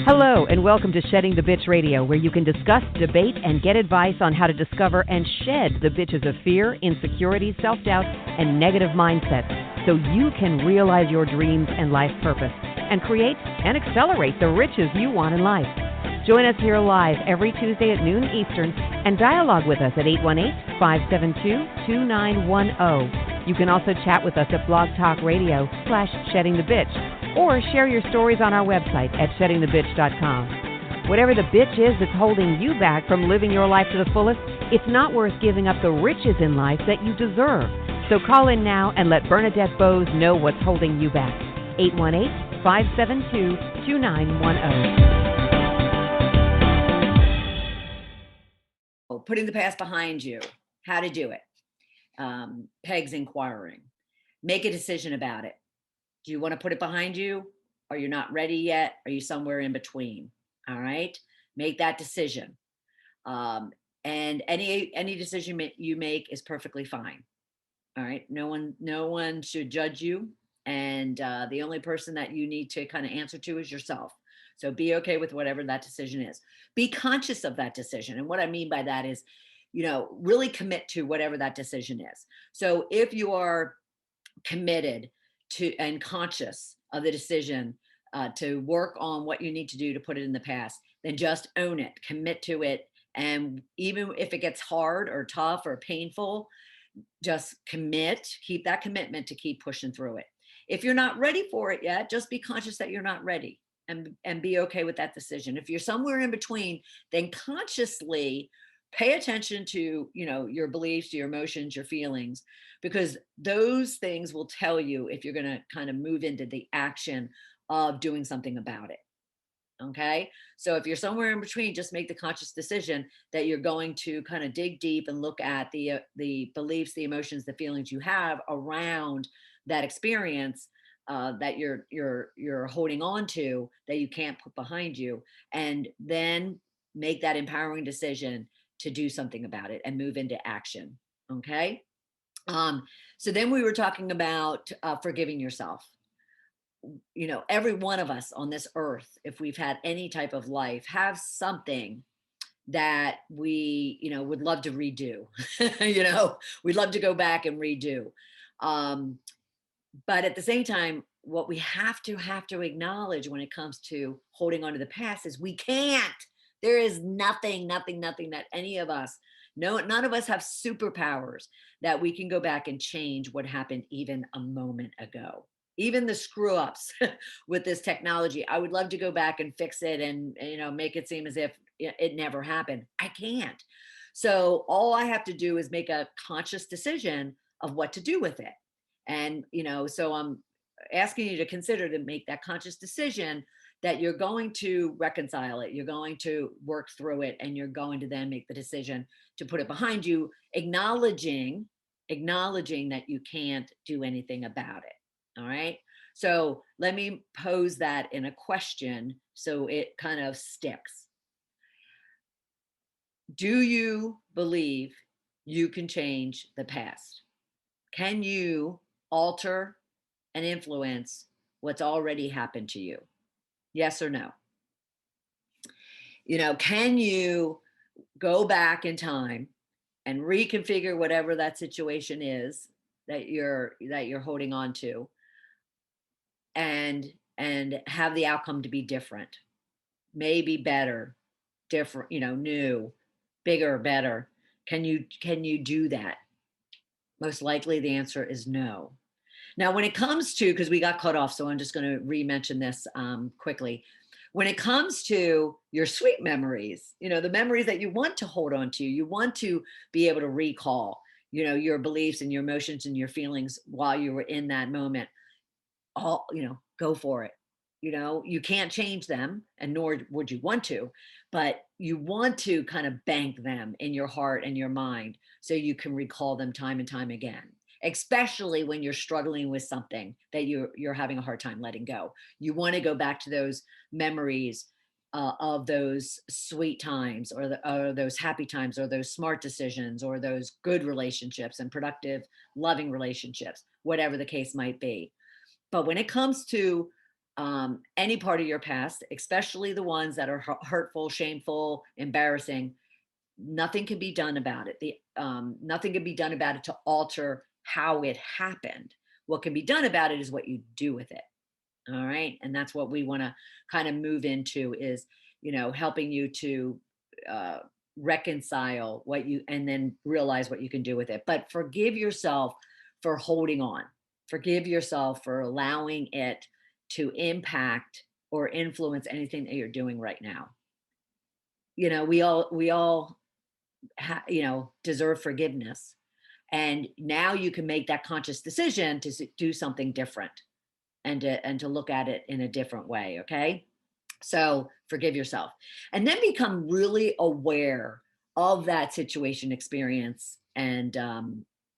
Hello, and welcome to Shedding the Bitch Radio, where you can discuss, debate, and get advice on how to discover and shed the bitches of fear, insecurity, self-doubt, and negative mindsets so you can realize your dreams and life purpose and create and accelerate the riches you want in life. Join us here live every Tuesday at noon Eastern and dialogue with us at 818-572-2910. You can also chat with us at Blog Talk Radio /SheddingTheBitch or share your stories on our website at sheddingthebitch.com. Whatever the bitch is that's holding you back from living your life to the fullest, it's not worth giving up the riches in life that you deserve. So call in now and let Bernadette Boas know what's holding you back. 818-572-2910. Putting the past behind you, how to do it. Peg's inquiring. Make a decision about it. Do you want to put it behind you? Are you not ready yet? Are you somewhere in between? All right. Make that decision. And any decision you make is perfectly fine. All right. No one should judge you. And the only person that you need to kind of answer to is yourself. So be okay with whatever that decision is. Be conscious of that decision. And what I mean by that is, really commit to whatever that decision is. So if you are committed to and conscious of the decision to work on what you need to do to put it in the past, then just own it, commit to it. And even if it gets hard or tough or painful, just commit, keep that commitment to keep pushing through it. If you're not ready for it yet, just be conscious that you're not ready and be okay with that decision. If you're somewhere in between, then consciously pay attention to, your beliefs, your emotions, your feelings, because those things will tell you if you're going to kind of move into the action of doing something about it. Okay. So if you're somewhere in between, just make the conscious decision that you're going to kind of dig deep and look at the beliefs, the emotions, the feelings you have around that experience that you're holding on to, that you can't put behind you, and then make that empowering decision to do something about it and move into action. Okay. So then we were talking about forgiving yourself. Every one of us on this earth, if we've had any type of life, have something that we, would love to redo. We'd love to go back and redo. But at the same time, what we have to acknowledge when it comes to holding on to the past is we can't. There is nothing that any of us, none of us have superpowers that we can go back and change what happened even a moment ago. Even the screw ups with this technology, I would love to go back and fix it and, make it seem as if it never happened. I can't. So all I have to do is make a conscious decision of what to do with it. And, so I'm asking you to consider to make that conscious decision that you're going to reconcile it. You're going to work through it, and you're going to then make the decision to put it behind you, acknowledging that you can't do anything about it. All right. So let me pose that in a question so it kind of sticks. Do you believe you can change the past? Can you alter and influence what's already happened to you? Yes or no? Can you go back in time and reconfigure whatever that situation is that you're holding on to, and have the outcome to be different, maybe better, different, new, bigger, better? Can you do that? Most likely the answer is no. Now, when it comes to, because we got cut off, so I'm just going to re-mention this quickly. When it comes to your sweet memories, the memories that you want to hold on to, you want to be able to recall, your beliefs and your emotions and your feelings while you were in that moment. Go for it. You can't change them, and nor would you want to, but you want to kind of bank them in your heart and your mind so you can recall them time and time again, especially when you're struggling with something that you're having a hard time letting go. You want to go back to those memories of those sweet times, or those happy times, or those smart decisions, or those good relationships and productive, loving relationships, whatever the case might be. But when it comes to any part of your past, especially the ones that are hurtful, shameful, embarrassing, nothing can be done about it. Nothing can be done about it to alter how it happened. What can be done about it is what you do with it. All right. And that's what we want to kind of move into is, helping you to uh, reconcile what you, and then realize what you can do with it. But forgive yourself for holding on. Forgive yourself for allowing it to impact or influence anything that you're doing right now. We all deserve forgiveness. And now you can make that conscious decision to do something different and to look at it in a different way. Okay. So forgive yourself and then become really aware of that situation, experience, and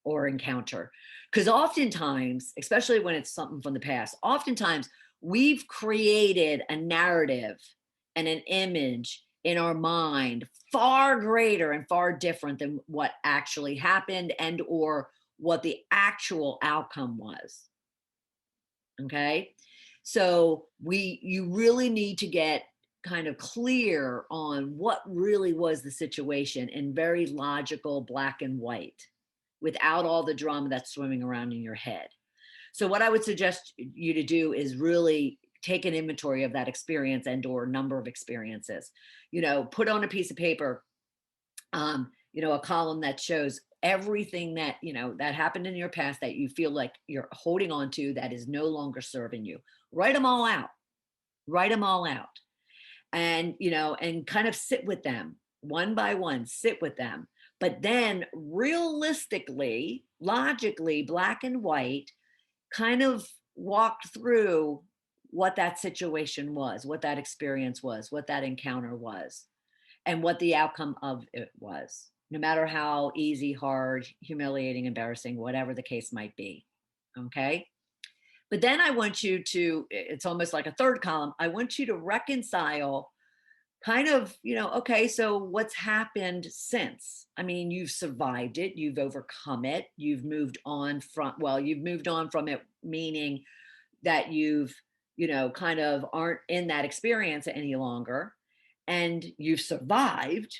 or encounter. Because oftentimes, especially when it's something from the past, oftentimes we've created a narrative and an image in our mind far greater and far different than what actually happened and or what the actual outcome was. Okay. So you really need to get kind of clear on what really was the situation in very logical black and white without all the drama that's swimming around in your head. So what I would suggest you to do is really take an inventory of that experience and or number of experiences. Put on a piece of paper, a column that shows everything that happened in your past that you feel like you're holding on to that is no longer serving you. Write them all out. Write them all out. And and kind of sit with them one by one, sit with them. But then realistically, logically, black and white, kind of walk through what that situation was, what that experience was, what that encounter was, and what the outcome of it was, no matter how easy, hard, humiliating, embarrassing, whatever the case might be. Okay. But then I want you to, it's almost like a third column. I want you to reconcile kind of, okay, so what's happened since? I mean, you've survived it, you've overcome it, you've moved on from it, meaning that you've, kind of aren't in that experience any longer. And you've survived,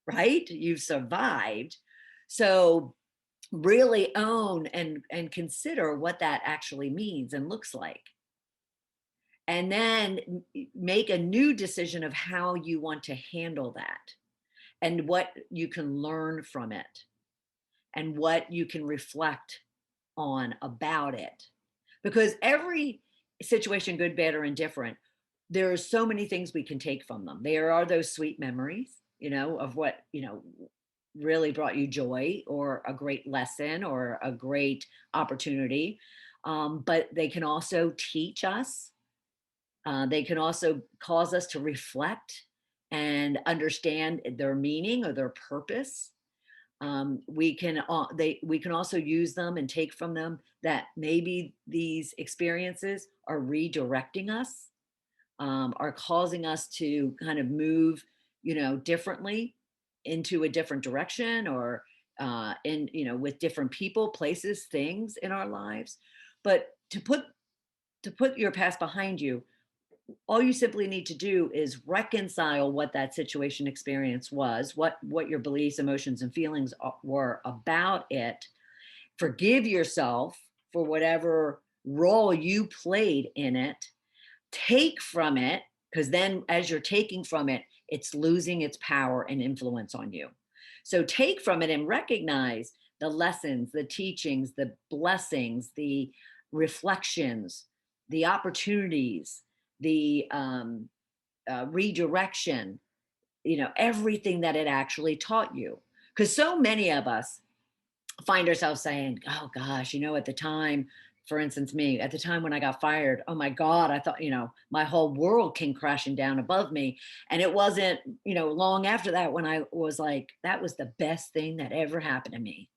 right? You've survived. So really own and consider what that actually means and looks like. And then make a new decision of how you want to handle that and what you can learn from it and what you can reflect on about it. Because every situation, good, bad, or indifferent, there are so many things we can take from them. There are those sweet memories, of what, really brought you joy or a great lesson or a great opportunity. But they can also teach us. They can also cause us to reflect and understand their meaning or their purpose. We can also use them and take from them that maybe these experiences are redirecting us, are causing us to kind of move, differently into a different direction or with different people, places, things in our lives. But to put your past behind you, all you simply need to do is reconcile what that situation experience was, what your beliefs, emotions, and feelings were about it. Forgive yourself for whatever role you played in it. Take from it, because then as you're taking from it, it's losing its power and influence on you. So take from it and recognize the lessons, the teachings, the blessings, the reflections, the opportunities, the redirection, everything that it actually taught you. Because so many of us find ourselves saying, oh gosh, at the time, for instance, me, at the time when I got fired, oh my God, I thought, my whole world came crashing down above me. And it wasn't, long after that when I was like, that was the best thing that ever happened to me.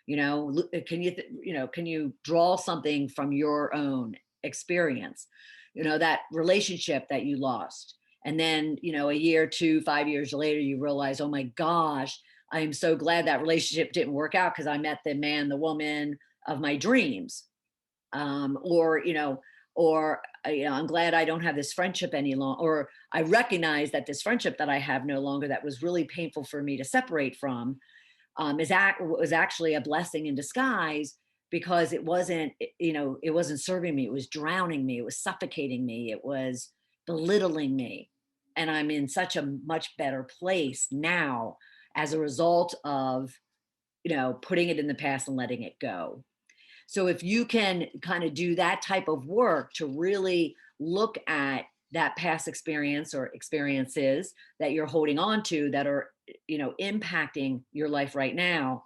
Can you draw something from your own experience? That relationship that you lost. And then, a year, 2, 5 years later, you realize, oh my gosh, I am so glad that relationship didn't work out because I met the man, the woman of my dreams. Or or I'm glad I don't have this friendship any longer, or I recognize that this friendship that I have no longer, that was really painful for me to separate from, was actually a blessing in disguise, because it wasn't, it wasn't serving me. It was drowning me. It was suffocating me. It was belittling me. And I'm in such a much better place now as a result of, putting it in the past and letting it go. So if you can kind of do that type of work to really look at that past experience or experiences that you're holding on to that are, impacting your life right now,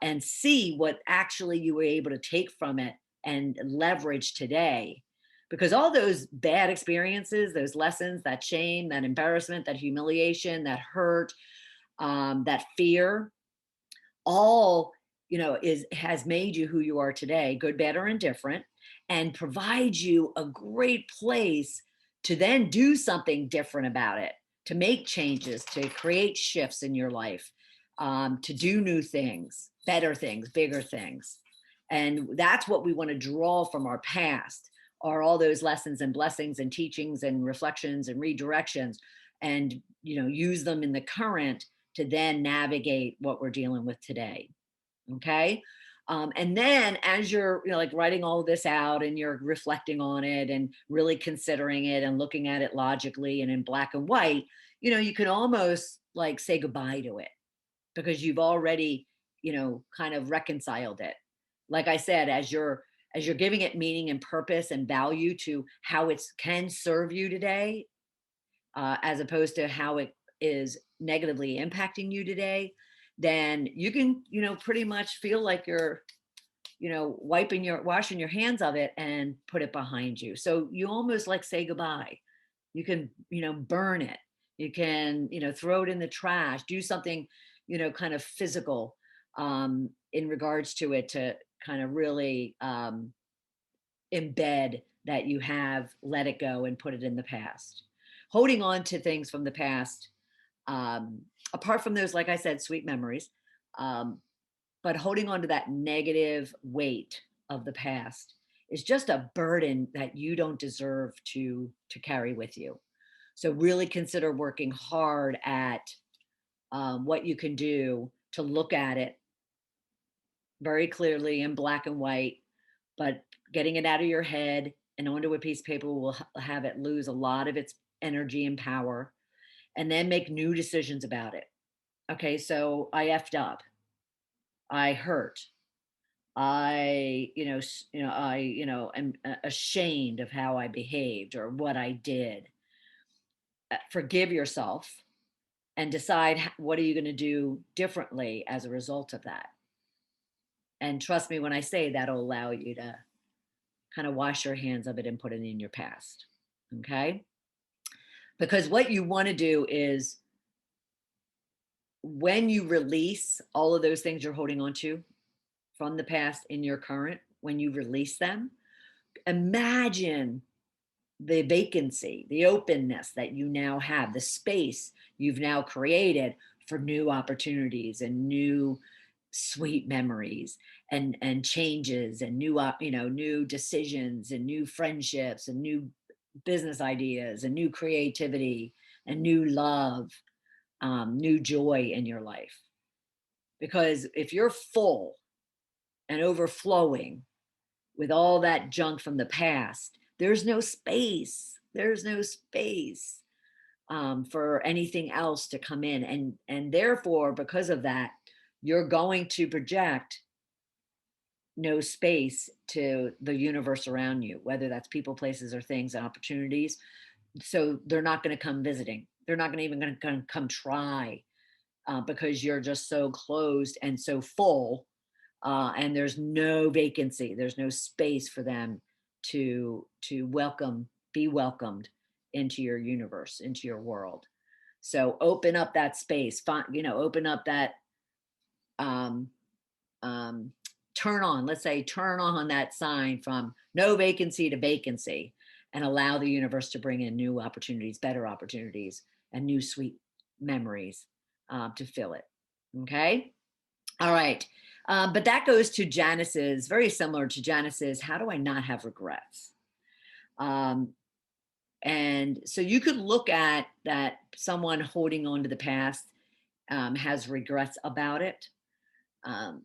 and see what actually you were able to take from it and leverage today. Because all those bad experiences, those lessons, that shame, that embarrassment, that humiliation, that hurt, that fear, all has made you who you are today, good, bad, or indifferent, and provides you a great place to then do something different about it, to make changes, to create shifts in your life, to do new things, better things, bigger things. And that's what we want to draw from our past, are all those lessons and blessings and teachings and reflections and redirections, and use them in the current to then navigate what we're dealing with today. Okay. And then as you're like writing all of this out and you're reflecting on it and really considering it and looking at it logically and in black and white, you can almost like say goodbye to it, because you've already, kind of reconciled it. Like I said, as you're giving it meaning and purpose and value to how it can serve you today, as opposed to how it is negatively impacting you today, then you can, pretty much feel like you're, washing your hands of it and put it behind you. So you almost like say goodbye. You can, burn it. You can, throw it in the trash, do something, kind of physical, in regards to it, to kind of really, embed that you have let it go and put it in the past. Holding on to things from the past, apart from those, like I said, sweet memories, but holding on to that negative weight of the past is just a burden that you don't deserve to carry with you. So really consider working hard at, what you can do to look at it very clearly in black and white, but getting it out of your head and onto a piece of paper will have it lose a lot of its energy and power, and then make new decisions about it. Okay, so I effed up. I hurt. I, am ashamed of how I behaved or what I did. Forgive yourself and decide what are you going to do differently as a result of that. And trust me when I say that'll allow you to kind of wash your hands of it and put it in your past. Okay? Because what you want to do is, when you release all of those things you're holding on to from the past in your current, when you release them, imagine the vacancy, the openness that you now have, the space you've now created for new opportunities and new sweet memories and changes and new new decisions and new friendships and new business ideas and new creativity and new love, new joy in your life. Because if you're full and overflowing with all that junk from the past, there's no space. There's no space, for anything else to come in, and therefore, because of that, you're going to project no space to the universe around you, whether that's people, places, or things and opportunities. So they're not going to come visiting. They're not going to come try, because you're just so closed and so full, and there's no vacancy. There's no space for them to be welcomed into your universe, into your world. So open up that space. Open up that, um, turn on that sign from no vacancy to vacancy, and allow the universe to bring in new opportunities, better opportunities, and new sweet memories, to fill it. Okay. All right. But that goes to Janice's, very similar to Janice's, how do I not have regrets? Um, and so you could look at that someone holding on to the past has regrets about it.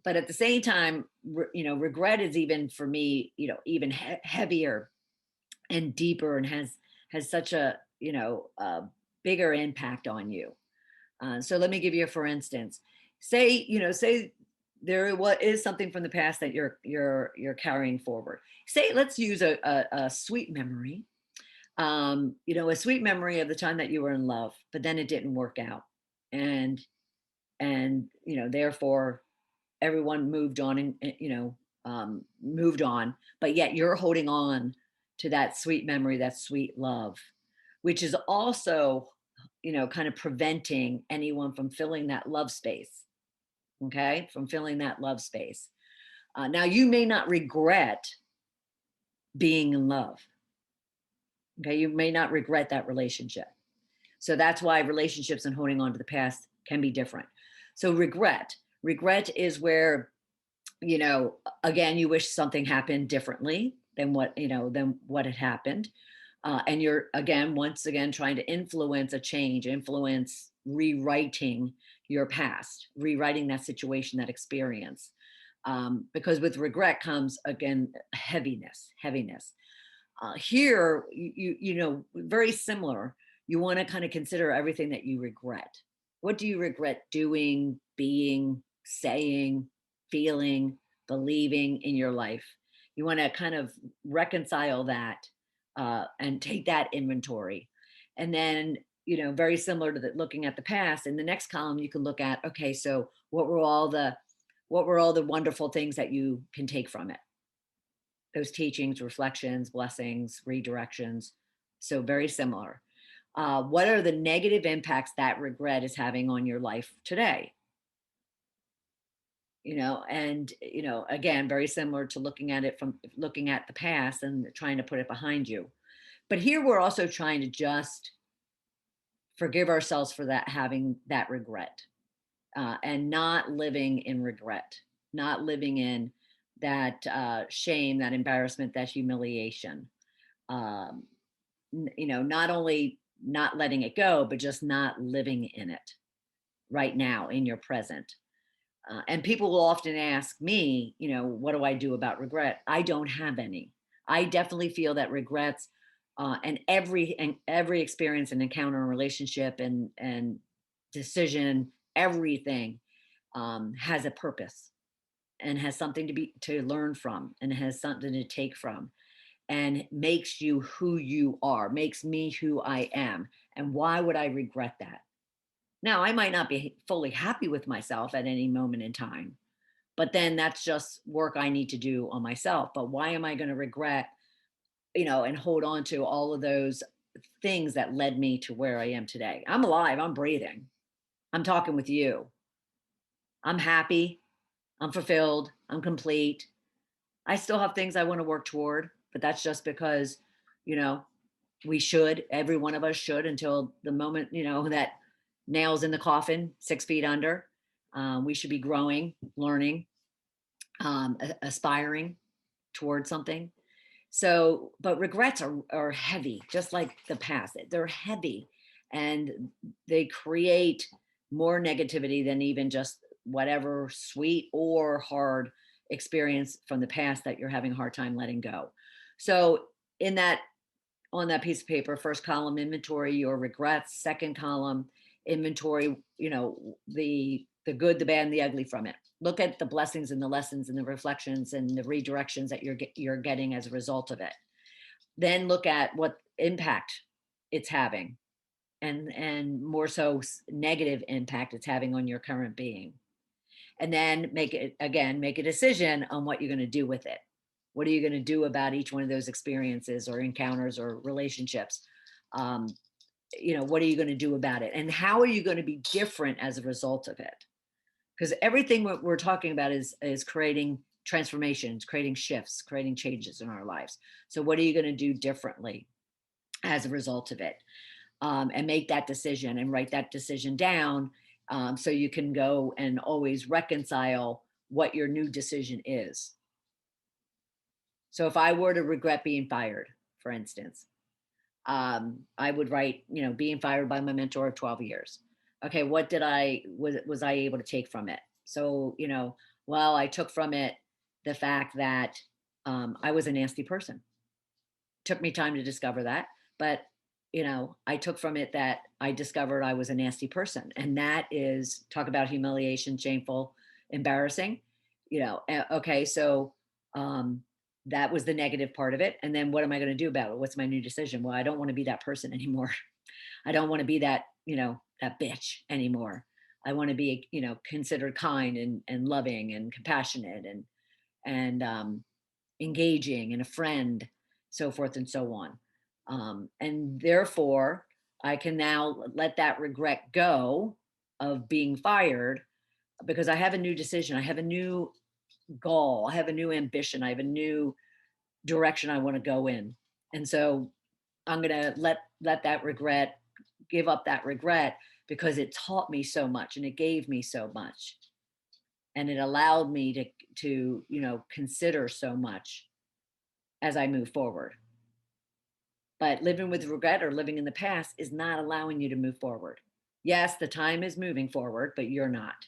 But at the same time, regret is even for me, even heavier and deeper, and has such a bigger impact on you. So let me give you a for instance. Say there what is something from the past that you're carrying forward. Say let's use a sweet memory. A sweet memory of the time that you were in love, but then it didn't work out, and therefore everyone moved on and moved on, but yet you're holding on to that sweet memory, that sweet love, which is also kind of preventing anyone from filling that love space. Okay, from filling that love space. Now you may not regret being in love. Okay, you may not regret that relationship. So that's why relationships and holding on to the past can be different. So regret is where, again, you wish something happened differently than what had happened. And you're once again trying to influence a change, influence rewriting your past, rewriting that situation, that experience. Because with regret comes again heaviness. Here, very similar. You want to kind of consider everything that you regret. What do you regret doing, being, saying, feeling, believing in your life? You want to kind of reconcile that and take that inventory. And then, very similar to looking at the past. In the next column, you can look at, okay, so what were all the wonderful things that you can take from it? Those teachings, reflections, blessings, redirections. So very similar. What are the negative impacts that regret is having on your life today? And again, very similar to looking at it from looking at the past and trying to put it behind you. But here we're also trying to just forgive ourselves for that, having that regret, and not living in regret, not living in that shame, that embarrassment, that humiliation. Um, not only not letting it go, but just not living in it right now in your present. And people will often ask me, what do I do about regret? I don't have any. I definitely feel that regrets and every experience and encounter and relationship and decision, everything has a purpose and has something to learn from and has something to take from and makes you who you are, makes me who I am. And why would I regret that? Now, I might not be fully happy with myself at any moment in time, but then that's just work I need to do on myself. But why am I going to regret, and hold on to all of those things that led me to where I am today? I'm alive, I'm breathing, I'm talking with you, I'm happy, I'm fulfilled, I'm complete. I still have things I want to work toward, but that's just because, you know, every one of us should until the moment, that nails in the coffin, 6 feet under. We should be growing, learning, aspiring towards something. So, but regrets are heavy, just like the past. They're heavy and they create more negativity than even just whatever sweet or hard experience from the past that you're having a hard time letting go. So, in that on that piece of paper, first column inventory your regrets, second column inventory, the good, the bad, and the ugly from it. Look at the blessings and the lessons and the reflections and the redirections that you're getting as a result of it. Then look at what impact it's having, and more so negative impact it's having on your current being. And then make a decision on what you're going to do with it. What are you going to do about each one of those experiences or encounters or relationships? Um, what are you going to do about it? And how are you going to be different as a result of it? Because everything what we're talking about is creating transformations, creating shifts, creating changes in our lives. So what are you going to do differently as a result of it? And make that decision and write that decision down, so you can go and always reconcile what your new decision is. So if I were to regret being fired, for instance. I would write, being fired by my mentor of 12 years. Okay, what was I able to take from it? So, well, I took from it the fact that I was a nasty person. Took me time to discover that, but I took from it that I discovered I was a nasty person, and that is, talk about humiliation, shameful, embarrassing. Okay, so that was the negative part of it, and then what am I going to do about it? What's my new decision? Well, I don't want to be that person anymore. I don't want to be that that bitch anymore. I want to be considered kind and loving and compassionate and engaging and a friend, so forth and so on. And therefore, I can now let that regret go of being fired, because I have a new decision. I have a new goal. I have a new ambition. I have a new direction I want to go in. And so I'm going to let that regret, give up that regret, because it taught me so much and it gave me so much. And it allowed me to consider so much as I move forward. But living with regret or living in the past is not allowing you to move forward. Yes, the time is moving forward, but you're not.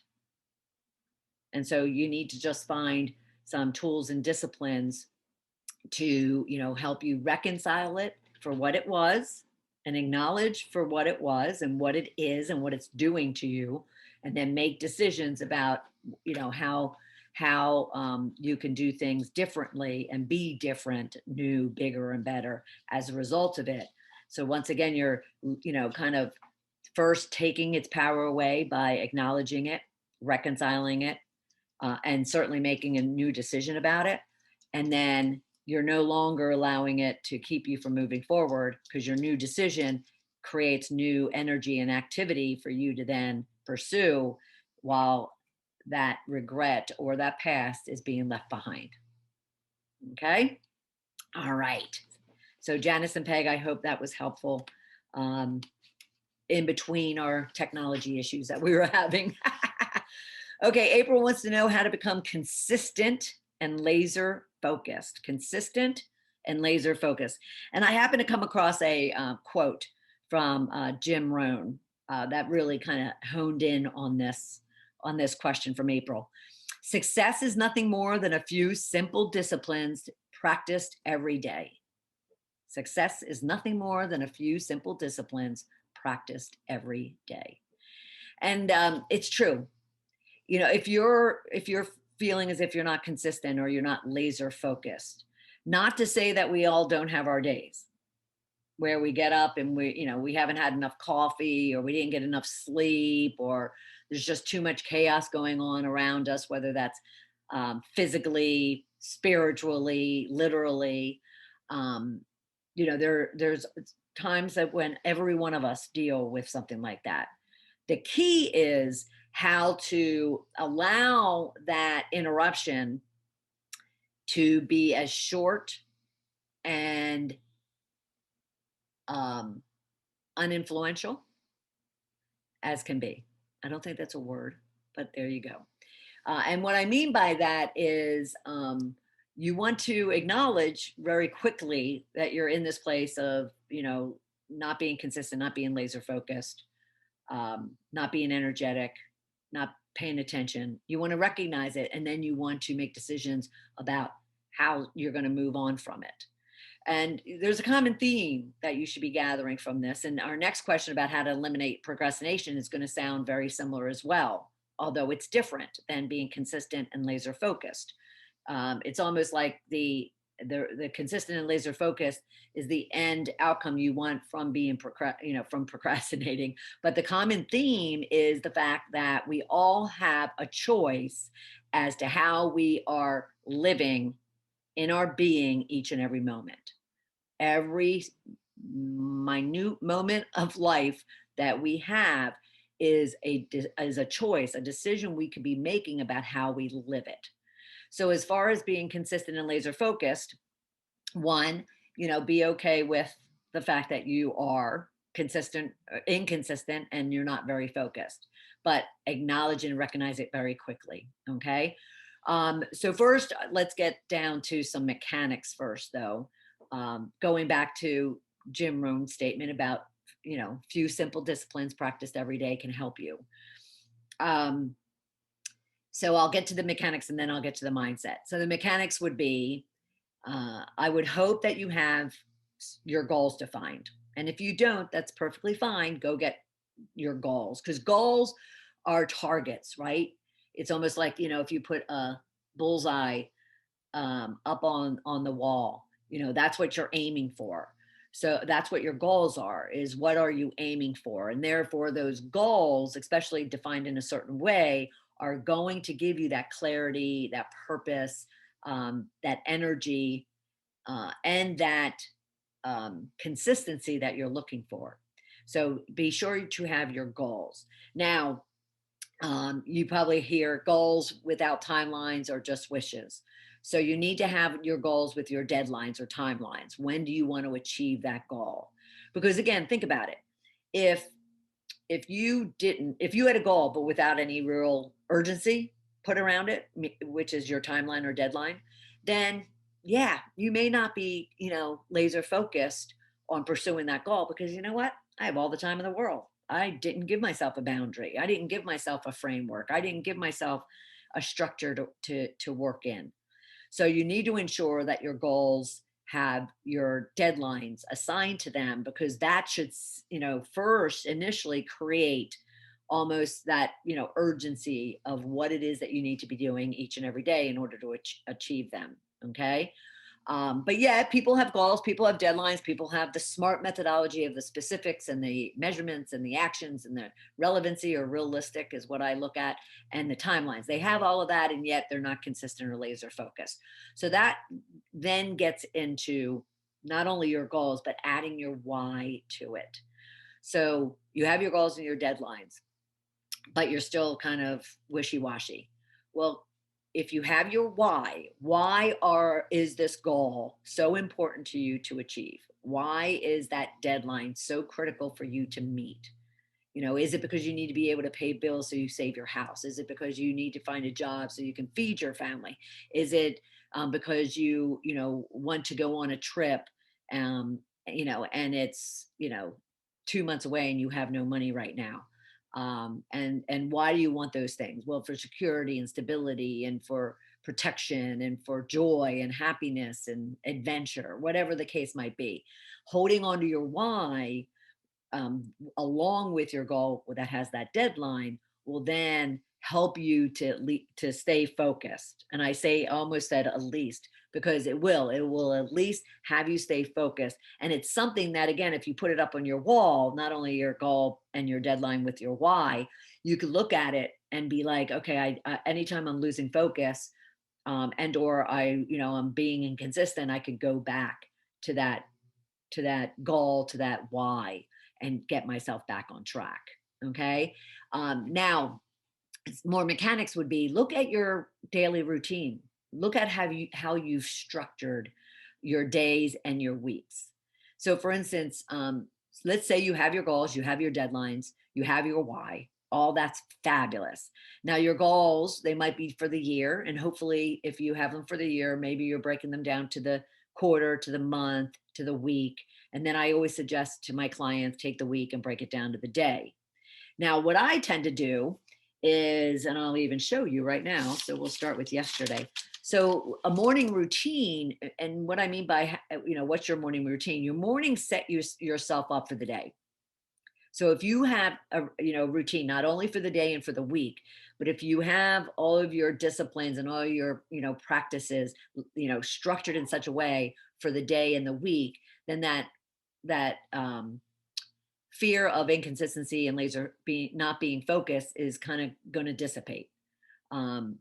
And so you need to just find some tools and disciplines to, help you reconcile it for what it was, and acknowledge for what it was and what it is and what it's doing to you, and then make decisions about, how you can do things differently and be different, new, bigger, and better as a result of it. So once again, you're, kind of first taking its power away by acknowledging it, reconciling it, and certainly making a new decision about it. And then you're no longer allowing it to keep you from moving forward, because your new decision creates new energy and activity for you to then pursue, while that regret or that past is being left behind. Okay. All right. So Janice and Peg, I hope that was helpful in between our technology issues that we were having. Okay. April wants to know how to become consistent and laser focused. Consistent and laser focused. And I happened to come across a quote from Jim Rohn that really kind of honed in on this question from April. Success is nothing more than a few simple disciplines practiced every day. Success is nothing more than a few simple disciplines practiced every day. And it's true. If you're feeling as if you're not consistent or you're not laser focused, not to say that we all don't have our days where we get up and we haven't had enough coffee, or we didn't get enough sleep, or there's just too much chaos going on around us, whether that's physically, spiritually, literally. There's times that when every one of us deal with something like that. The key is how to allow that interruption to be as short and uninfluential as can be. I don't think that's a word, but there you go. And what I mean by that is you want to acknowledge very quickly that you're in this place of, not being consistent, not being laser focused, not being energetic, not paying attention. You want to recognize it, and then you want to make decisions about how you're going to move on from it. And there's a common theme that you should be gathering from this. And our next question about how to eliminate procrastination is going to sound very similar as well, although it's different than being consistent and laser focused. It's almost like the consistent and laser focused is the end outcome you want from being from procrastinating. But the common theme is the fact that we all have a choice as to how we are living in our being each and every moment. Every minute moment of life that we have is a choice, a decision we could be making about how we live it. So as far as being consistent and laser focused, one, be okay with the fact that you are inconsistent, and you're not very focused, but acknowledge and recognize it very quickly. Okay. So first, let's get down to some mechanics first, though. going back to Jim Rohn's statement about, few simple disciplines practiced every day can help you. So I'll get to the mechanics and then I'll get to the mindset. So the mechanics would be, I would hope that you have your goals defined. And if you don't, that's perfectly fine. Go get your goals, because goals are targets, right? It's almost like, if you put a bullseye up on the wall, that's what you're aiming for. So that's what your goals are, is what are you aiming for? And therefore those goals, especially defined in a certain way, are going to give you that clarity, that purpose, that energy, and that consistency that you're looking for. So be sure to have your goals. Now, you probably hear goals without timelines or just wishes. So you need to have your goals with your deadlines or timelines. When do you want to achieve that goal? Because again, think about it. If you had a goal but without any real urgency put around it, which is your timeline or deadline, then yeah, you may not be, laser focused on pursuing that goal, because you know what? I have all the time in the world. I didn't give myself a boundary. I didn't give myself a framework. I didn't give myself a structure to work in. So you need to ensure that your goals have your deadlines assigned to them, because that should, first initially create almost that, urgency of what it is that you need to be doing each and every day in order to achieve them. Okay. But yeah, people have goals, people have deadlines, people have the SMART methodology of the specifics and the measurements and the actions, and the relevancy or realistic is what I look at, and the timelines. They have all of that, and yet they're not consistent or laser focused. So that then gets into not only your goals, but adding your why to it. So you have your goals and your deadlines, but you're still kind of wishy-washy. Well, if you have your why is this goal so important to you to achieve? Why is that deadline so critical for you to meet? Is it because you need to be able to pay bills so you save your house? Is it because you need to find a job so you can feed your family? Is it because you want to go on a trip, and it's 2 months away and you have no money right now? And why do you want those things? Well, for security and stability, and for protection, and for joy and happiness and adventure, whatever the case might be. Holding on to your why, along with your goal that has that deadline, will then help you to stay focused. And I say almost at least, because it will at least have you stay focused. And it's something that, again, if you put it up on your wall, not only your goal and your deadline with your why, you could look at it and be like, okay, anytime I'm losing focus, and or I'm being inconsistent, I could go back to that goal, to that why, and get myself back on track. Okay. Now, more mechanics would be, look at your daily routine. Look at how you've structured your days and your weeks. So for instance, let's say you have your goals, you have your deadlines, you have your why. All that's fabulous. Now your goals, they might be for the year. And hopefully if you have them for the year, maybe you're breaking them down to the quarter, to the month, to the week. And then I always suggest to my clients, take the week and break it down to the day. Now, what I tend to do is, and I'll even show you right now. So we'll start with yesterday. So a morning routine, and what I mean by, what's your morning routine? Your morning set yourself up for the day. So if you have a routine, not only for the day and for the week, but if you have all of your disciplines and all your practices structured in such a way for the day and the week, then that fear of inconsistency and not being focused is kind of going to dissipate,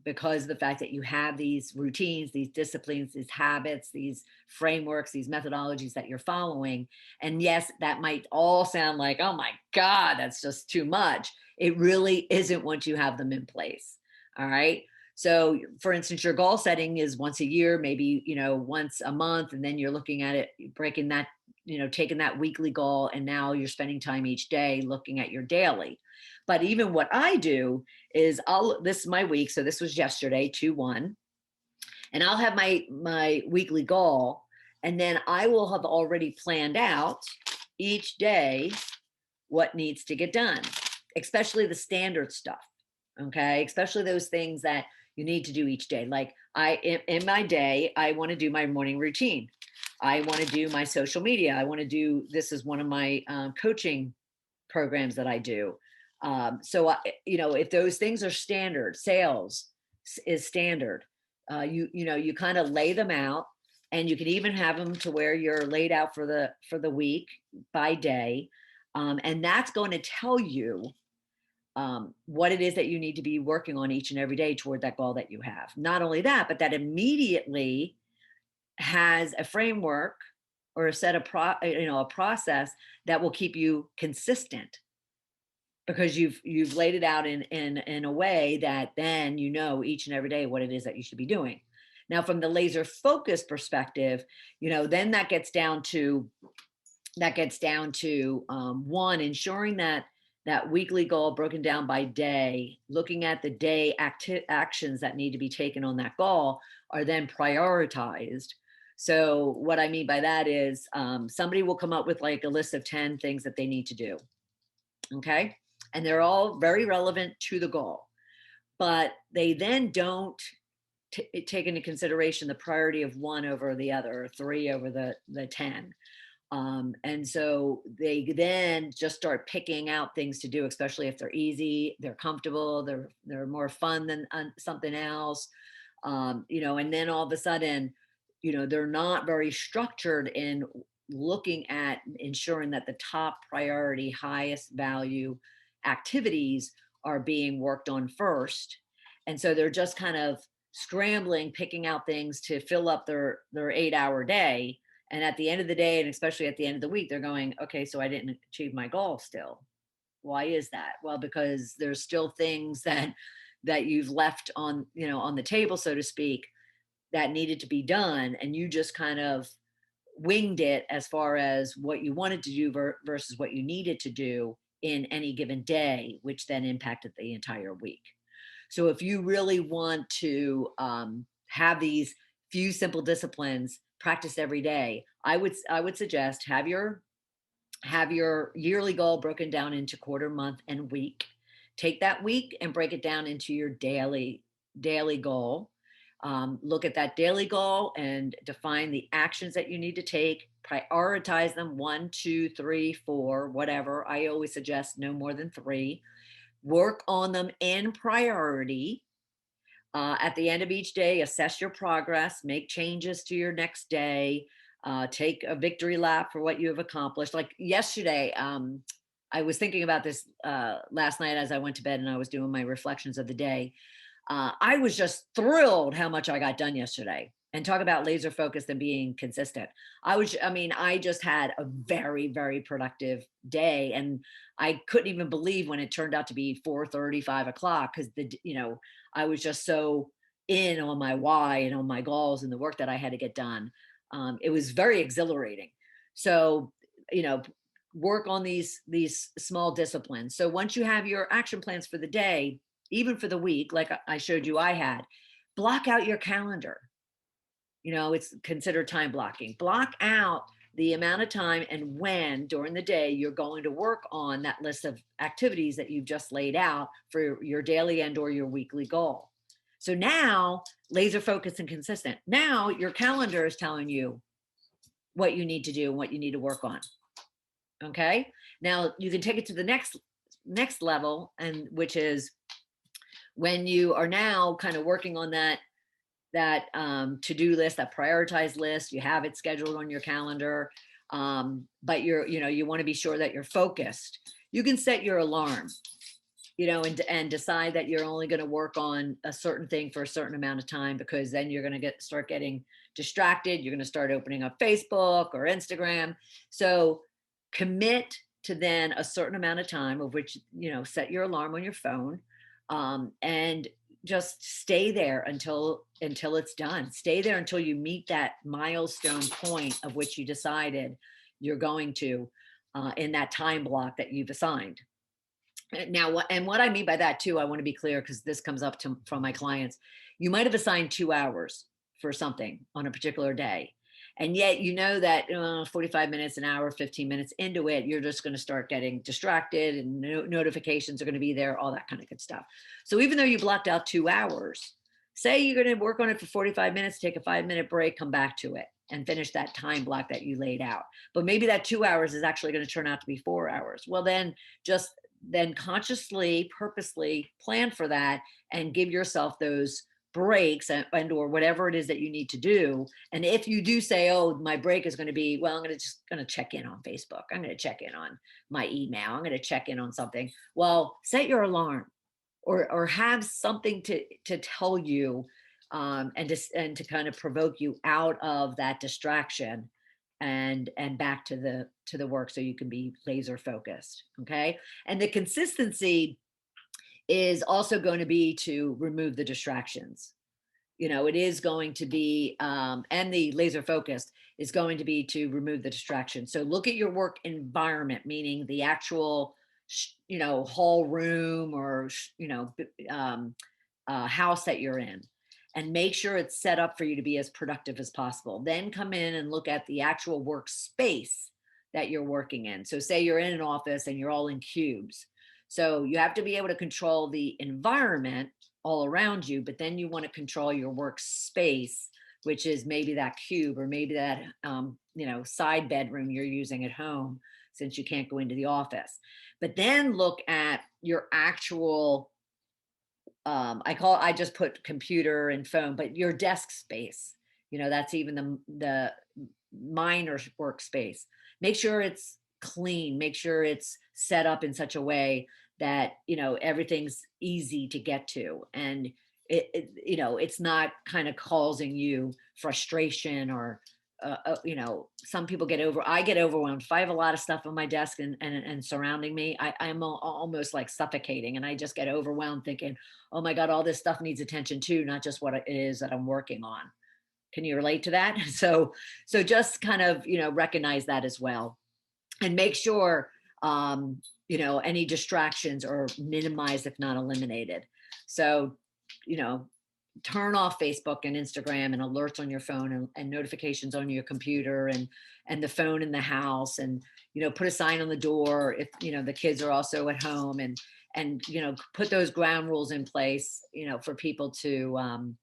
because of the fact that you have these routines, these disciplines, these habits, these frameworks, these methodologies that you're following. And yes, that might all sound like, oh my God, that's just too much. It really isn't once you have them in place. All right. So for instance, your goal setting is once a year, maybe, once a month, and then you're looking at it, breaking that, taking that weekly goal, and now you're spending time each day looking at your daily. But even what I do is this is my week. So this was yesterday, 2/1, and I'll have my weekly goal. And then I will have already planned out each day what needs to get done, especially the standard stuff. Okay. Especially those things that you need to do each day. Like in my day, I want to do my morning routine. I want to do my social media. I want to do, this is one of my coaching programs that I do. If those things are standard, sales is standard. You kind of lay them out, and you can even have them to where you're laid out for the week by day, and that's going to tell you what it is that you need to be working on each and every day toward that goal that you have. Not only that, but that immediately has a framework or a set of a process that will keep you consistent, because you've laid it out in a way that then you know each and every day what it is that you should be doing. Now, from the laser focus perspective, then that gets down to one, ensuring that weekly goal broken down by day, looking at the day actions that need to be taken on that goal are then prioritized. So what I mean by that is somebody will come up with like a list of 10 things that they need to do. Okay. And they're all very relevant to the goal, but they then don't take into consideration the priority of one over the other, or three over the 10. And so they then just start picking out things to do, especially if they're easy, they're comfortable, they're more fun than something else. And then all of a sudden, they're not very structured in looking at ensuring that the top priority, highest value activities are being worked on first. And so they're just kind of scrambling, picking out things to fill up their 8-hour day. And at the end of the day, and especially at the end of the week, they're going, okay, so I didn't achieve my goal still. Why is that? Well, because there's still things that you've left on the table, so to speak, that needed to be done. And you just kind of winged it as far as what you wanted to do versus what you needed to do in any given day, which then impacted the entire week. So if you really want to have these few simple disciplines practiced every day, I would suggest have your yearly goal broken down into quarter, month, and week. Take that week and break it down into your daily goal. Look at that daily goal and define the actions that you need to take. Prioritize them 1, 2, 3, 4, whatever. I always suggest no more than 3. Work on them in priority. At the end of each day, assess your progress, make changes to your next day, take a victory lap for what you have accomplished. Like yesterday, I was thinking about this last night as I went to bed and I was doing my reflections of the day. I was just thrilled how much I got done yesterday. And talk about laser focused and being consistent. I just had a very, very productive day. And I couldn't even believe when it turned out to be 4:30, 5 o'clock, because I was just so in on my why and on my goals and the work that I had to get done. It was very exhilarating. So, work on these small disciplines. So once you have your action plans for the day, even for the week, like I showed you I had, block out your calendar. It's considered time blocking. Block out the amount of time and when during the day you're going to work on that list of activities that you've just laid out for your daily and or your weekly goal. So now, laser focused and consistent. Now your calendar is telling you what you need to do and what you need to work on. Okay. Now you can take it to the next level, and which is when you are now kind of working on that to-do list, that prioritized list. You have it scheduled on your calendar, but you want to be sure that you're focused. You can set your alarm, and decide that you're only going to work on a certain thing for a certain amount of time, because then you're going to start getting distracted. You're going to start opening up Facebook or Instagram. So commit to then a certain amount of time, of which, set your alarm on your phone, and just stay there until it's done. Stay there until you meet that milestone point of which you decided you're going to in that time block that you've assigned. Now, what I mean by that too, I want to be clear, because this comes up from my clients. You might have assigned 2 hours for something on a particular day, And yet, you know that 45 minutes, an hour, 15 minutes into it, you're just going to start getting distracted and notifications are going to be there, all that kind of good stuff. So even though you blocked out 2 hours, say you're going to work on it for 45 minutes, take a 5-minute break, come back to it and finish that time block that you laid out. But maybe that 2 hours is actually going to turn out to be 4 hours. Well, then consciously, purposely plan for that and give yourself those breaks and or whatever it is that you need to do. And if you do say, oh, my break is going to be, well, I'm going to check in on Facebook, I'm going to check in on my email, I'm going to check in on something. Well, set your alarm or have something to tell you, and to kind of provoke you out of that distraction and back to the work, so you can be laser focused. Okay. And the consistency is also going to be to remove the distractions. It is going to be, and the laser focused is going to be to remove the distraction. So look at your work environment, meaning the actual, hall room or, house that you're in, and make sure it's set up for you to be as productive as possible. Then come in and look at the actual workspace that you're working in. So say you're in an office and you're all in cubes. So you have to be able to control the environment all around you, but then you want to control your workspace, which is maybe that cube or maybe that, side bedroom you're using at home since you can't go into the office. But then look at your actual, I just put computer and phone, but your desk space, that's even the minor workspace. Make sure it's clean, make sure it's set up in such a way that, everything's easy to get to. And it's not kind of causing you frustration or, some people I get overwhelmed. If I have a lot of stuff on my desk and surrounding me, I'm almost like suffocating, and I just get overwhelmed thinking, oh my God, all this stuff needs attention too, not just what it is that I'm working on. Can you relate to that? So just kind of, recognize that as well, and make sure, any distractions are minimized, if not eliminated. So, turn off Facebook and Instagram and alerts on your phone and notifications on your computer and the phone in the house, and, put a sign on the door if, the kids are also at home, and, put those ground rules in place, for people to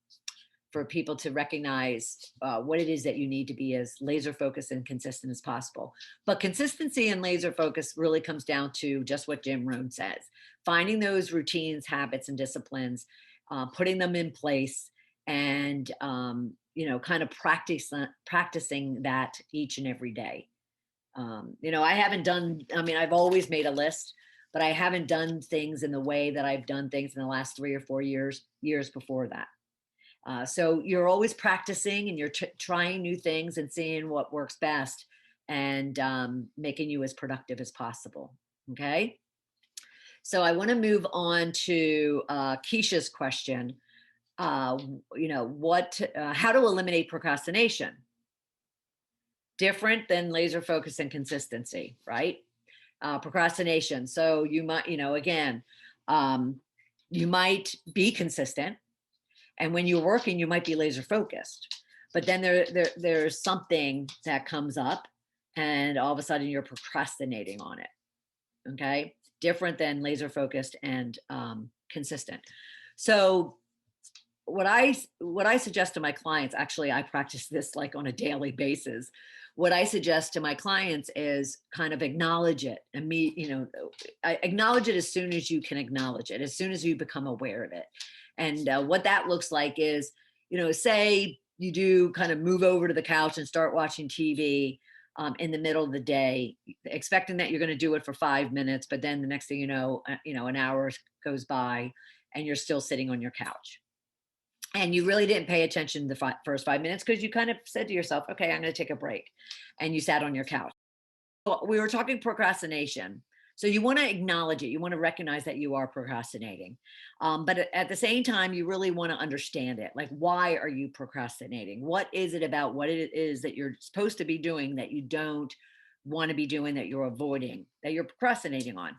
recognize what it is that you need to be as laser focused and consistent as possible. But consistency and laser focus really comes down to just what Jim Rohn says: finding those routines, habits, and disciplines, putting them in place, and kind of practicing that each and every day. I haven't done. I mean, I've always made a list, but I haven't done things in the way that I've done things in the last 3 or 4 years before that. So you're always practicing, and you're trying new things and seeing what works best, and making you as productive as possible. Okay. So I want to move on to Keisha's question. How to eliminate procrastination? Different than laser focus and consistency, right? Procrastination. So you might, again, you might be consistent. And when you're working, you might be laser focused, but then there's something that comes up, and all of a sudden you're procrastinating on it. Okay. Different than laser focused and consistent. So what I suggest to my clients, actually, I practice this like on a daily basis. What I suggest to my clients is kind of acknowledge it, and acknowledge it as soon as you can acknowledge it, as soon as you become aware of it. And what that looks like is, say you do kind of move over to the couch and start watching TV in the middle of the day, expecting that you're going to do it for 5 minutes, but then the next thing you know, an hour goes by and you're still sitting on your couch. And you really didn't pay attention the first 5 minutes because you kind of said to yourself, okay, I'm going to take a break. And you sat on your couch. So we were talking procrastination. So you want to acknowledge it. You want to recognize that you are procrastinating. But at the same time, you really want to understand it. Like, why are you procrastinating? What is it about what it is that you're supposed to be doing that you don't want to be doing, that you're avoiding, that you're procrastinating on?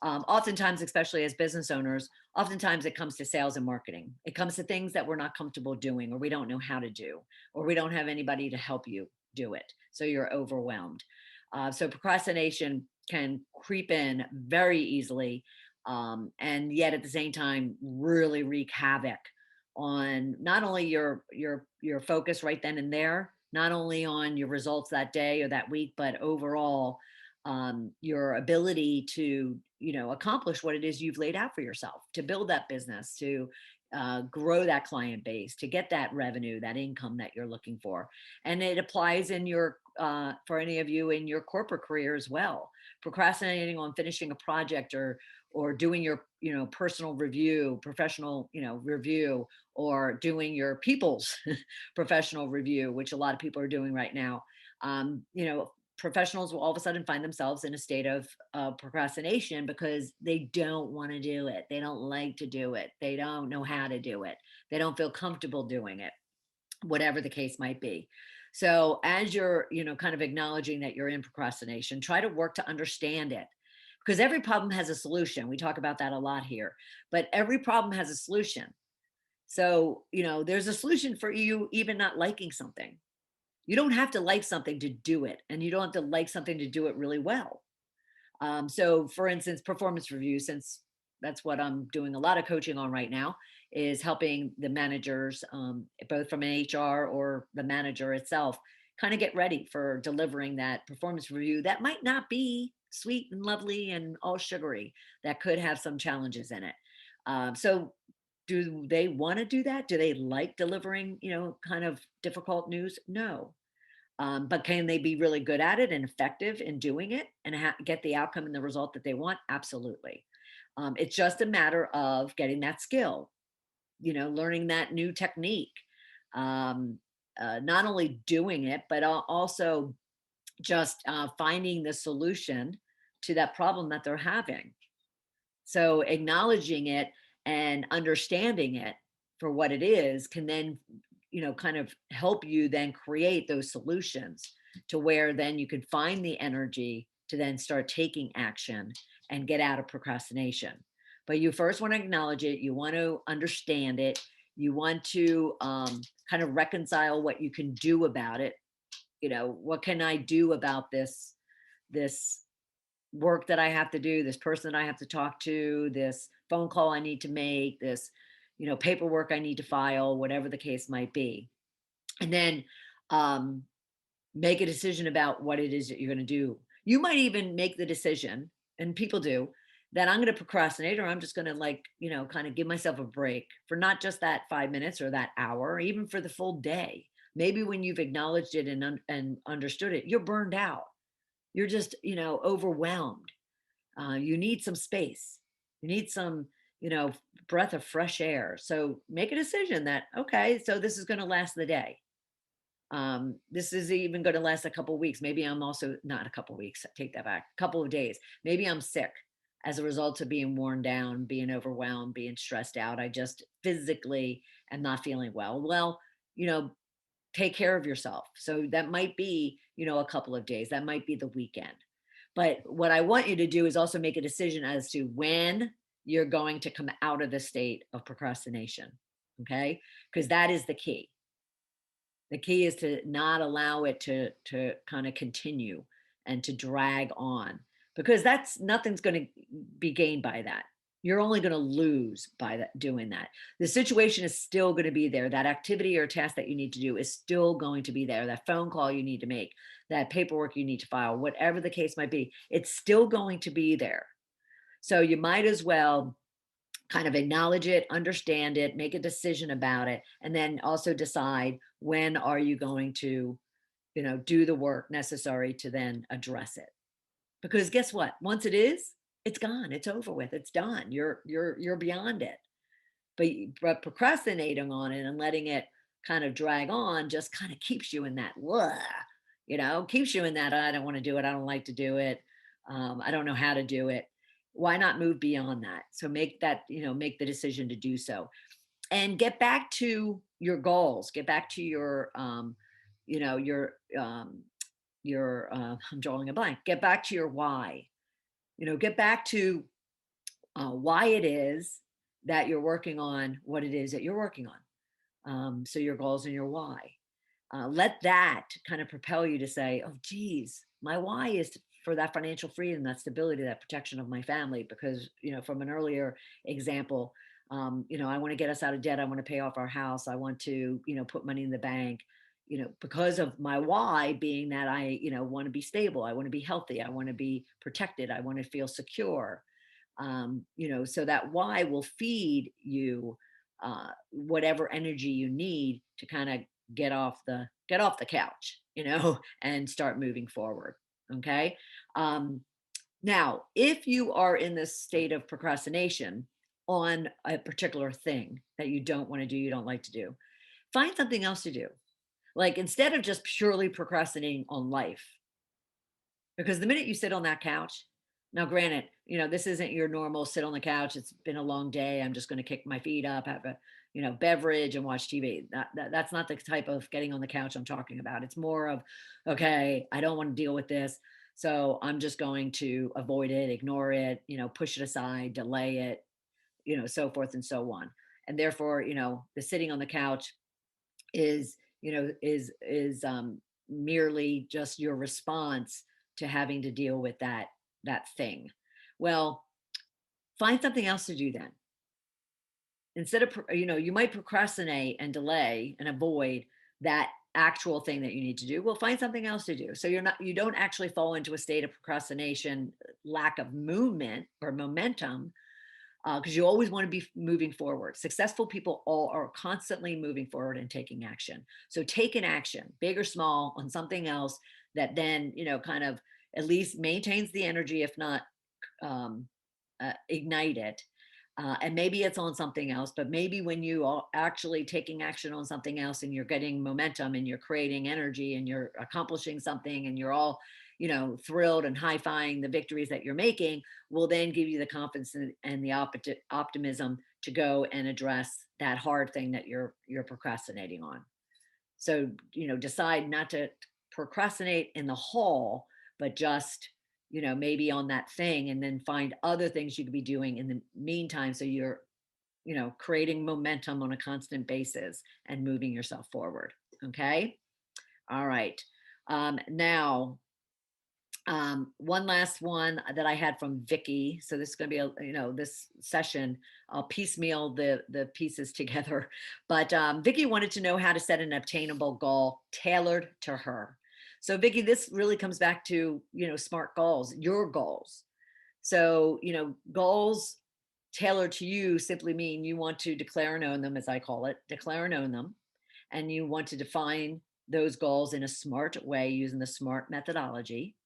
Oftentimes, especially as business owners, oftentimes it comes to sales and marketing. It comes to things that we're not comfortable doing, or we don't know how to do, or we don't have anybody to help you do it. So you're overwhelmed. So procrastination can creep in very easily, and yet at the same time really wreak havoc on not only your focus right then and there, not only on your results that day or that week, but overall your ability to accomplish what it is you've laid out for yourself, to build that business, to grow that client base, to get that revenue, that income that you're looking for. And it applies in your for any of you in your corporate career as well. Procrastinating on finishing a project or doing your personal review, professional review, or doing your people's professional review, which a lot of people are doing right now. Professionals will all of a sudden find themselves in a state of procrastination because they don't want to do it. They don't like to do it. They don't know how to do it. They don't feel comfortable doing it, whatever the case might be. So as you're, kind of acknowledging that you're in procrastination, try to work to understand it, because every problem has a solution. We talk about that a lot here, but every problem has a solution. So, there's a solution for you even not liking something. You don't have to like something to do it, and you don't have to like something to do it really well. So, for instance, performance review, since that's what I'm doing a lot of coaching on right now, is helping the managers, both from an HR or the manager itself, kind of get ready for delivering that performance review that might not be sweet and lovely and all sugary, that could have some challenges in it. So, do they want to do that? Do they like delivering, kind of difficult news? No. But can they be really good at it and effective in doing it and get the outcome and the result that they want? Absolutely. It's just a matter of getting that skill, learning that new technique, not only doing it, but also just finding the solution to that problem that they're having. So acknowledging it and understanding it for what it is can then, kind of help you then create those solutions to where then you can find the energy to then start taking action and get out of procrastination. But you first want to acknowledge it. You want to understand it. You want to kind of reconcile what you can do about it. What can I do about this work that I have to do, this person that I have to talk to, this phone call I need to make, this, paperwork I need to file, whatever the case might be. And then make a decision about what it is that you're going to do. You might even make the decision, and people do, that I'm going to procrastinate, or I'm just going to kind of give myself a break for not just that 5 minutes or that hour, or even for the full day. Maybe when you've acknowledged it and understood it, you're burned out. You're just, overwhelmed. You need some space. You need some, breath of fresh air. So make a decision that, okay, so this is going to last the day. This is even going to last a couple of weeks. Maybe I'm also not a couple of weeks. Take that back. A couple of days. Maybe I'm sick as a result of being worn down, being overwhelmed, being stressed out. I just physically am not feeling well. Well, take care of yourself. So that might be, a couple of days. That might be the weekend. But what I want you to do is also make a decision as to when you're going to come out of the state of procrastination. Okay? Because that is the key. The key is to not allow it to kind of continue and to drag on, because nothing's going to be gained by that. You're only going to lose by doing that. The situation is still going to be there. That activity or task that you need to do is still going to be there. That phone call you need to make, that paperwork you need to file, whatever the case might be, it's still going to be there. So you might as well kind of acknowledge it, understand it, make a decision about it, and then also decide when are you going to, do the work necessary to then address it. Because guess what? Once it's gone. It's over with. It's done. You're beyond it. But procrastinating on it and letting it kind of drag on just kind of keeps you in that, keeps you in that, I don't want to do it. I don't like to do it. I don't know how to do it. Why not move beyond that? So make the decision to do so, and get back to your goals. Get back to your, I'm drawing a blank. Get back to your why. Get back to why it is that you're working on what it is that you're working on. So your goals and your why. Let that kind of propel you to say, oh, geez, my why is for that financial freedom, that stability, that protection of my family. Because, from an earlier example, I want to get us out of debt. I want to pay off our house. I want to, put money in the bank, because of my why being that I, want to be stable. I want to be healthy. I want to be protected. I want to feel secure. So that why will feed you whatever energy you need to kind of get off the couch, and start moving forward. Okay. Um, Now, if you are in this state of procrastination on a particular thing that you don't want to do, you don't like to do, find something else to do. Like instead of just purely procrastinating on life, because the minute you sit on that couch, now granted, this isn't your normal sit on the couch. It's been a long day. I'm just going to kick my feet up, have a, beverage and watch TV. That's not the type of getting on the couch I'm talking about. It's more of, okay, I don't want to deal with this. So I'm just going to avoid it, ignore it, push it aside, delay it, so forth and so on. And therefore, the sitting on the couch is merely just your response to having to deal with that thing. Well, find something else to do then. Instead of you might procrastinate and delay and avoid that actual thing that you need to do. Well, find something else to do, so you don't actually fall into a state of procrastination, lack of movement or momentum, because you always want to be moving forward. Successful people all are constantly moving forward and taking action. So take an action, big or small, on something else that then, kind of at least maintains the energy, if not um, ignite it. And maybe it's on something else, but maybe when you are actually taking action on something else and you're getting momentum and you're creating energy and you're accomplishing something and you're all, thrilled and high-fiving the victories that you're making, will then give you the confidence and the optimism to go and address that hard thing that you're procrastinating on. So, decide not to procrastinate in the hall, but just, maybe on that thing, and then find other things you could be doing in the meantime. So you're, creating momentum on a constant basis and moving yourself forward. Okay. All right. Now, one last one that I had from Vicky. So this is going to be this session, I'll piecemeal the pieces together. But Vicky wanted to know how to set an obtainable goal tailored to her. So Vicky, this really comes back to, smart goals, your goals. So, goals tailored to you simply mean you want to declare and own them, as I call it, declare and own them. And you want to define those goals in a smart way using the SMART methodology.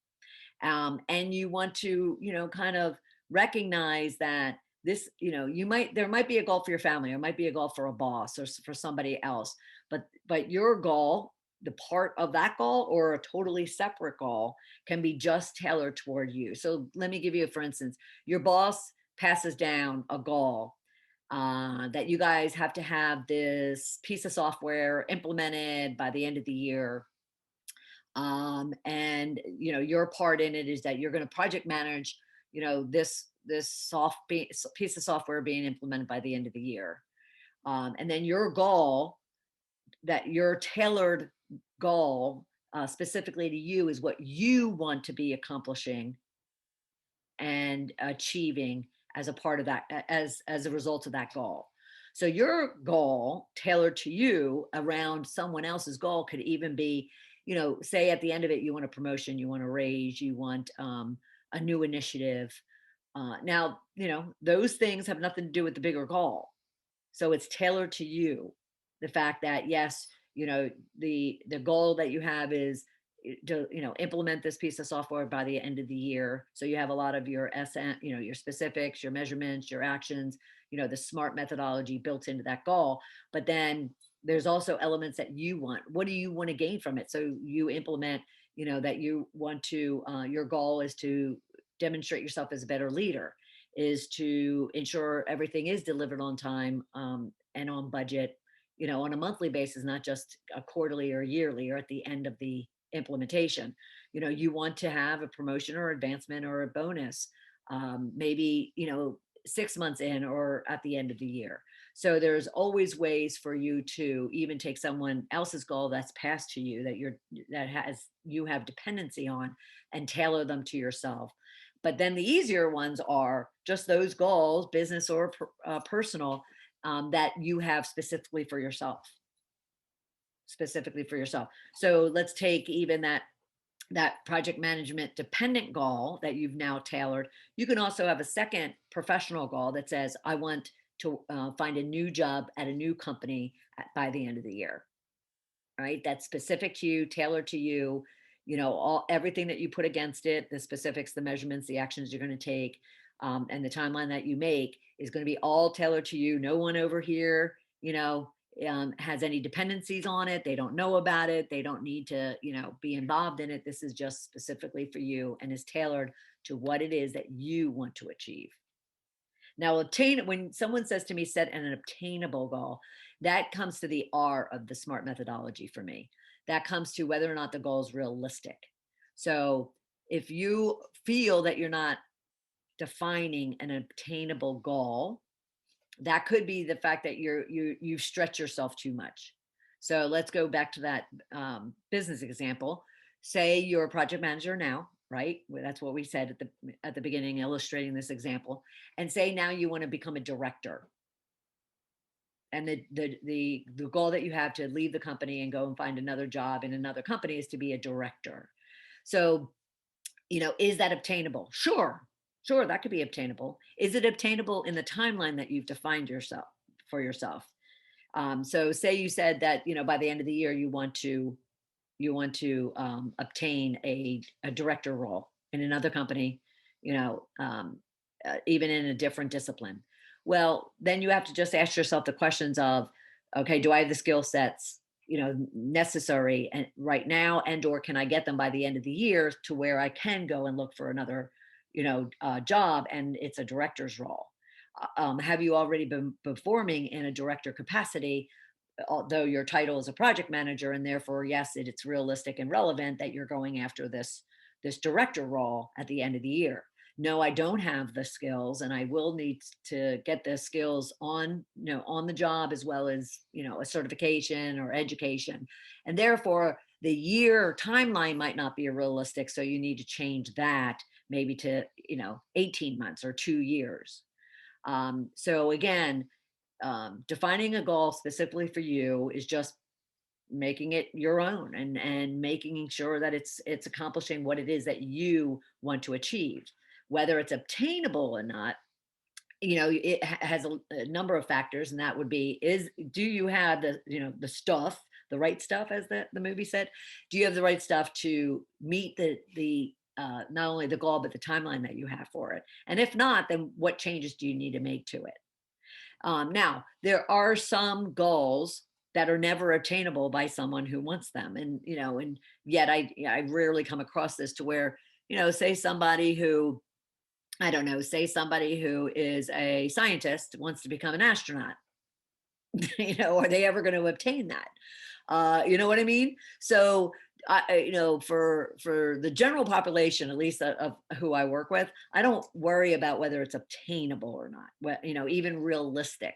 And you want to, kind of recognize that this, there might be a goal for your family, or might be a goal for a boss or for somebody else, but your goal, the part of that goal or a totally separate goal, can be just tailored toward you. So let me give you, for instance, your boss passes down a goal that you guys have to have this piece of software implemented by the end of the year. And your part in it is that you're going to project manage, this piece of software being implemented by the end of the year. And then your goal, that your tailored goal specifically to you, is what you want to be accomplishing and achieving as a part of that, as a result of that goal. So your goal tailored to you around someone else's goal could even be, say at the end of it, you want a promotion, you want a raise, you want a new initiative. Now, those things have nothing to do with the bigger goal. So it's tailored to you. The fact that, yes, the goal that you have is to, implement this piece of software by the end of the year. So you have a lot of your your specifics, your measurements, your actions, the SMART methodology built into that goal. But then there's also elements that you want. What do you want to gain from it? So you implement, that you want to, your goal is to demonstrate yourself as a better leader, is to ensure everything is delivered on time and on budget, on a monthly basis, not just a quarterly or yearly or at the end of the implementation. You want to have a promotion or advancement or a bonus. Maybe, 6 months in or at the end of the year. So there's always ways for you to even take someone else's goal that's passed to you that you have dependency on, and tailor them to yourself. But then the easier ones are just those goals, business or personal, that you have specifically for yourself. So let's take even that project management dependent goal that you've now tailored. You can also have a second professional goal that says, I want to find a new job at a new company by the end of the year. Right? That's specific to you, tailored to you. Everything that you put against it, the specifics, the measurements, the actions you're going to take, and the timeline that you make is going to be all tailored to you. No one over here, has any dependencies on it. They don't know about it. They don't need to, be involved in it. This is just specifically for you and is tailored to what it is that you want to achieve. Now, when someone says to me, set an obtainable goal, that comes to the R of the SMART methodology for me. That comes to whether or not the goal is realistic. So if you feel that you're not defining an obtainable goal, that could be the fact that you stretch yourself too much. So let's go back to that business example. Say you're a project manager now, right? That's what we said at the beginning, illustrating this example. And say now you want to become a director. And the goal that you have to leave the company and go and find another job in another company is to be a director. So, is that obtainable? Sure, that could be obtainable. Is it obtainable in the timeline that you've defined for yourself? So say you said that, by the end of the year, you want to obtain a director role in another company, even in a different discipline. Well, then you have to just ask yourself the questions of, okay, do I have the skill sets, necessary and right now, or can I get them by the end of the year to where I can go and look for another, job, and it's a director's role. Have you already been performing in a director capacity, although your title is a project manager, and therefore, yes, it's realistic and relevant that you're going after this director role at the end of the year. No, I don't have the skills, and I will need to get the skills on the job, as well as, a certification or education. And therefore the year timeline might not be realistic. So you need to change that maybe to, 18 months or 2 years. So again, defining a goal specifically for you is just making it your own, and making sure that it's accomplishing what it is that you want to achieve. Whether it's obtainable or not, it has a number of factors, and that would be, do you have the stuff, the right stuff, as the movie said? Do you have the right stuff to meet the not only the goal, but the timeline that you have for it? And if not, then what changes do you need to make to it? Now, there are some goals that are never attainable by someone who wants them. And, and yet I rarely come across this to where, say somebody who, I don't know, say somebody who is a scientist wants to become an astronaut. Are they ever going to obtain that? You know what I mean? So, for the general population, at least of who I work with, I don't worry about whether it's obtainable or not. Even realistic.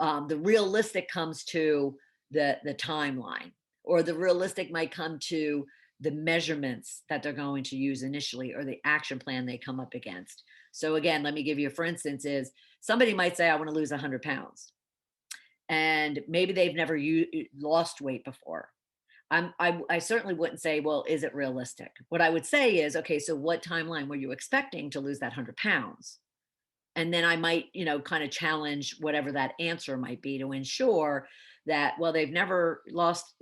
The realistic comes to the timeline, or the realistic might come to the measurements that they're going to use initially, or the action plan they come up against. So again, let me give you, for instance, is somebody might say, I want to lose 100 pounds. And maybe they've never lost weight before. I certainly wouldn't say, well, is it realistic? What I would say is, okay, so what timeline were you expecting to lose that 100 pounds? And then I might, kind of challenge whatever that answer might be to ensure that, well, they've never lost,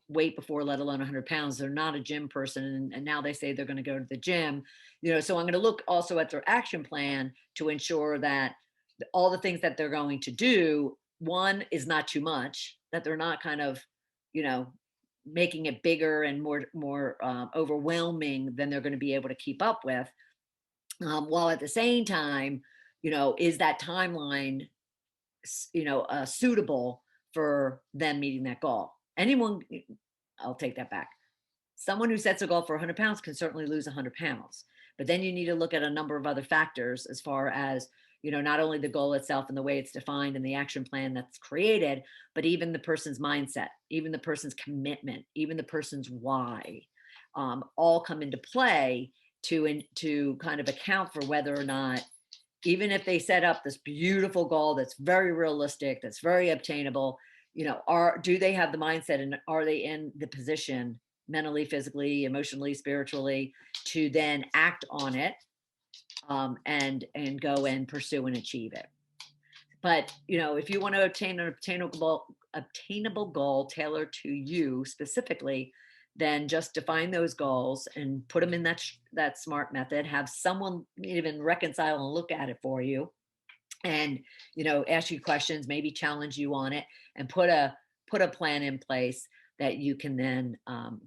weight before, let alone 100 pounds. They're not a gym person. And now they say they're going to go to the gym, so I'm going to look also at their action plan to ensure that all the things that they're going to do, one, is not too much, that they're not kind of, making it bigger and more overwhelming than they're going to be able to keep up with. While at the same time, is that timeline, suitable for them meeting that goal? I'll take that back. Someone who sets a goal for 100 pounds can certainly lose 100 pounds, but then you need to look at a number of other factors as far as, not only the goal itself and the way it's defined and the action plan that's created, but even the person's mindset, even the person's commitment, even the person's why, all come into play to kind of account for whether or not, even if they set up this beautiful goal that's very realistic, that's very obtainable, do they have the mindset, and are they in the position mentally, physically, emotionally, spiritually, to then act on it, and go and pursue and achieve it. But if you want to obtain an obtainable goal tailored to you specifically, then just define those goals and put them in that SMART method. Have someone even reconcile and look at it for you, and ask you questions, maybe challenge you on it, and put a plan in place that you can then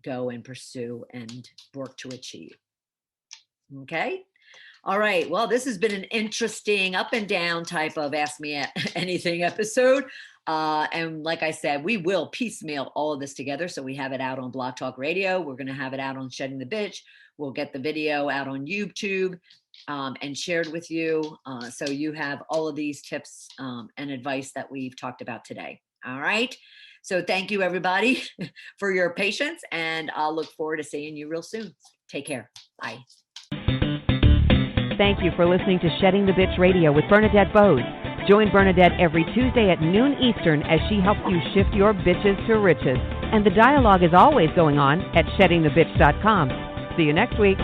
go and pursue and work to achieve. Okay. All right. Well, this has been an interesting up and down type of Ask Me Anything episode. And like I said, we will piecemeal all of this together. So we have it out on Blog Talk Radio. We're going to have it out on Shedding the Bitch. We'll get the video out on YouTube and shared with you. So you have all of these tips and advice that we've talked about today. All right. So thank you, everybody, for your patience. And I'll look forward to seeing you real soon. Take care. Bye. Thank you for listening to Shedding the Bitch Radio with Bernadette Boas. Join Bernadette every Tuesday at noon Eastern as she helps you shift your bitches to riches. And the dialogue is always going on at sheddingthebitch.com. See you next week.